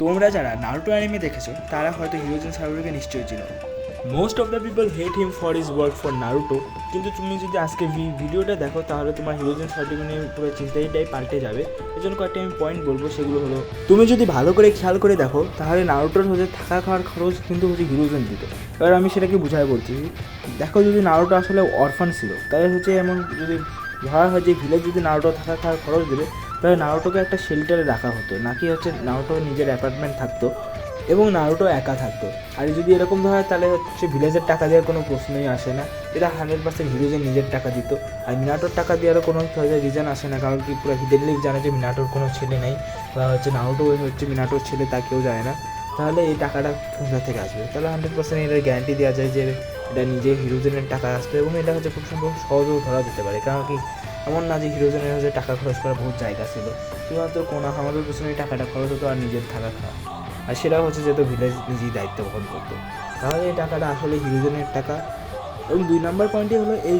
তোমরা যারা Naruto anime দেখেছো তারা হয়তো হিরোজেন সাটোরুকে নিশ্চয়ই চিনো। Most of the people hate him for his work for Naruto, কিন্তু তুমি যদি আজকে ভিডিওটা দেখো তাহলে তোমার হিরোজেন সাটোরু নিয়ে পুরো চিন্তাটাই পাল্টে যাবে। এই জন্য কয়েকটা আমি পয়েন্ট বলবো, সেগুলো হলো তুমি যদি ভালো করে খেয়াল করে দেখো তাহলে নারুটোর হচ্ছে থাকা খাওয়ার খরচ কিন্তু হচ্ছে হিরোজেন দিত। এবার আমি সেটাকে বুঝাই বলছি। দেখো, যদি নারুটো আসলে অরফান ছিল তাহলে হচ্ছে এমন যদি ধরা হয় যে ভিলেজ যদি নারুটো থাকা খাওয়ার খরচ দেবে তাহলে নারুটোকে একটা শেল্টারে রাখা হতো, নাকি হচ্ছে নারুটো নিজের অ্যাপার্টমেন্ট থাকতো এবং নারুটো একা থাকতো। আর যদি এরকম ধরে তাহলে হচ্ছে ভিলেজের টাকা দেওয়ার কোনো প্রশ্নই আসে না, এটা 100% হিরোজেন নিজের টাকা দিত। আর মিনাটোর টাকা দেওয়ারও কোনো রিজন আসে না, কারণ কি পুরো হিডেনলি জানে যে মিনাটোর কোনো ছেলে নেই, বা হচ্ছে নারুটো হচ্ছে মিনাটোর ছেলে তা কেউ জানে না। তাহলে এই টাকাটা কোথা থেকে আসবে? তাহলে 100% এটার গ্যারান্টি দেওয়া যায় যে এটা নিজে হিরোজেনের টাকা আসবে, এবং এটা হচ্ছে খুব সম্ভব সহজেও ধরা যেতে পারে। কারণ কি এমন না যে হিরোজেনের হচ্ছে টাকা খরচ করার বহুত জায়গা ছিল, শুধুমাত্র কোনো আমাদের পিছনে টাকাটা খরচ হতো আর নিজের থাকা খাওয়া, আর সেটা হচ্ছে যেহেতু ভিলেজ নিজেই দায়িত্ব বহন করতো। তাহলে এই টাকাটা আসলে হিরোজেনের টাকা। এবং 2 নম্বর পয়েন্টই হলো এই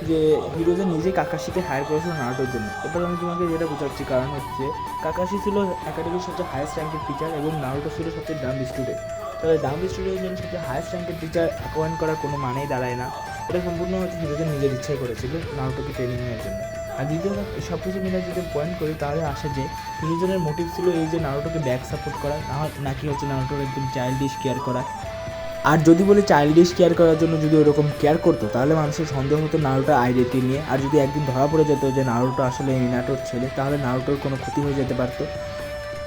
যে হিরোজেন নিজে কাকাশিকে হায়ার করেছিল নারুটোর জন্য। এবার আমি তোমাকে যেটা বোঝাচ্ছি, কারণ হচ্ছে কাকাশি ছিল একাডেমির সবচেয়ে হায়েস্ট র্যাঙ্কের টিচার এবং নারুটো ছিল সবচেয়ে ডাম্ব স্টুডেন্ট। তাহলে ডাম্ব স্টুডেন্টের জন্য সবচেয়ে হায়েস্ট র্যাঙ্কের টিচার অ্যাপয়েন্ট করার কোনো মানেই দাঁড়ায় না। এটা সম্পূর্ণ হচ্ছে হিরোজেন নিজের ইচ্ছাই করেছিল নারুটোকে ট্রেনিং নেওয়ার জন্য। আর দ্বিতীয় সব কিছু মিলে যদি পয়েন্ট করি তাহলে আসে যে হিরোজেনের মোটিভ ছিল এই যে নারুটোকে ব্যাক সাপোর্ট করা, নাকি হচ্ছে নারুটোর একদম চাইল্ডিশ কেয়ার করা। আর যদি বলি চাইল্ডিশ কেয়ার করার জন্য যদি ওরকম কেয়ার করতো তাহলে মানুষের সন্দেহ হতো নারুটোর আইডেন্টিটি নিয়ে। আর যদি একদিন ধরা পড়ে যেত যে নারুটো আসলে মিনাটোর ছেলে, তাহলে নারুটোর কোনো ক্ষতি হয়ে যেতে পারতো।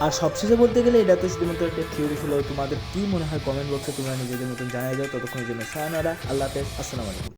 আর সবশেষে বলতে গেলে এটা তো শুধুমাত্র একটা থিওরি ছিল। তোমাদের কী মনে হয় কমেন্ট বক্সে তোমরা নিজেদের মতন জানাই দাও। ততক্ষণের জন্য সায়নারা, আল্লাহ হাফেজ, আসসালামু আলাইকুম।